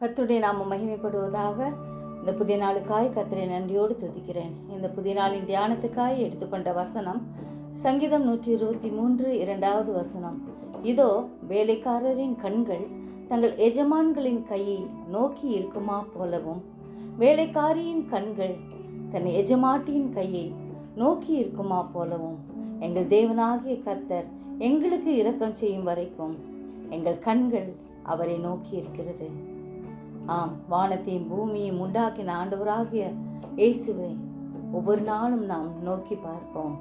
கர்த்தருடைய நாமம் மகிமைப்படுவதாக. இந்த புதிய நாளுக்காய் கர்த்தரை நன்றியோடு துதிக்கிறேன். இந்த புதிய நாளின் தியானத்துக்காய் எடுத்துக்கொண்ட வசனம் சங்கீதம் 123 2வது வசனம். இதோ வேலைக்காரரின் கண்கள் தங்கள் எஜமான்களின் கையை நோக்கி இருக்குமா போலவும், வேலைக்காரியின் கண்கள் தன் எஜமாட்டியின் கையை நோக்கி இருக்குமா போலவும், எங்கள் தேவனாகிய கர்த்தர் எங்களுக்கு இரக்கம் செய்யும் வரைக்கும் எங்கள் கண்கள் அவரை நோக்கி இருக்கிறது. ஆம், வானத்தையும் பூமியையும் உண்டாக்கின ஆண்டவராகிய இயேசுவை ஒவ்வொரு நாளும் நாம் நோக்கி பார்ப்போம்.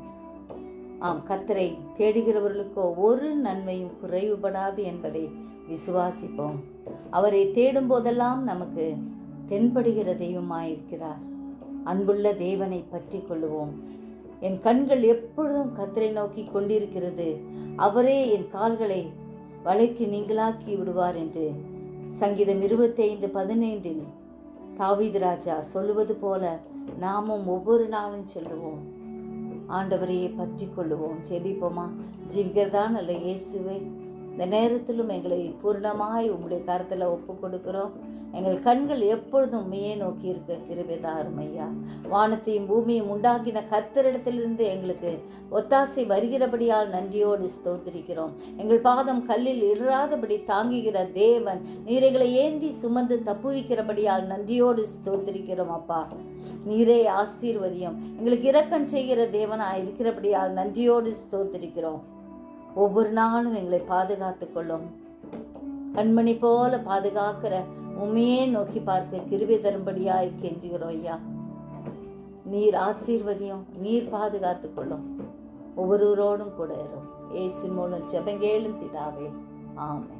ஆம், கர்த்தரை தேடுகிறவர்களுக்கோ ஒரு நன்மையும் குறைவுபடாது என்பதை விசுவாசிப்போம். அவரை தேடும் போதெல்லாம் நமக்கு தென்படுகிற தெய்வமாயிருக்கிறார். அன்புள்ள தேவனை பற்றி கொள்ளுவோம். என் கண்கள் எப்பொழுதும் கர்த்தரை நோக்கி கொண்டிருக்கிறது, அவரே என் கால்களை வலைக்கு நீங்களாக்கி விடுவார் என்று சங்கீதம் 25:15 தாவீது ராஜா சொல்லுவது போல நாமும் ஒவ்வொரு நாளும் சொல்லுவோம். ஆண்டவரையே பற்றி கொள்ளுவோம். ஜெபிப்போமா? ஜீவிக்கிறதா நல்ல இயேசுவே, இந்த நேரத்திலும் எங்களை பூர்ணமாய் உங்களுடைய கருத்தில் ஒப்பு கொடுக்கிறோம். எங்கள் கண்கள் எப்பொழுதும் உண்மையே நோக்கி இருக்க கிருபைதாரும் ஐயா. வானத்தையும் பூமியும் உண்டாக்கின கர்த்தரிடத்திலிருந்து எங்களுக்கு ஒத்தாசை வருகிறபடியால் நன்றியோடு ஸ்தோத்திரிக்கிறோம். எங்கள் பாதம் கல்லில் இடராதபடி தாங்குகிற தேவன், நீரைகளை ஏந்தி சுமந்து தப்புவிக்கிறபடியால் நன்றியோடு ஸ்தோத்திரிக்கிறோம் அப்பா. நீரே ஆசீர்வதியும். எங்களுக்கு இரக்கம் செய்கிற தேவனாய் இருக்கிறபடியால் நன்றியோடு ஸ்தோத்திரிக்கிறோம். ஒவ்வொரு நாளும் எங்களை பாதுகாத்து கொள்ளும். கண்மணி போல பாதுகாக்கிற உண்மையே நோக்கி பார்க்க கிருபை தரும்படியாய் கெஞ்சுகிறோம் ஐயா. நீர் ஆசீர்வதியும், நீர் பாதுகாத்து கொள்ளும். ஒவ்வொருவரோடும் கூட இரும். இயேசுவின் மூலம் ஜெபங்கேளும் பிதாவே, ஆமென்.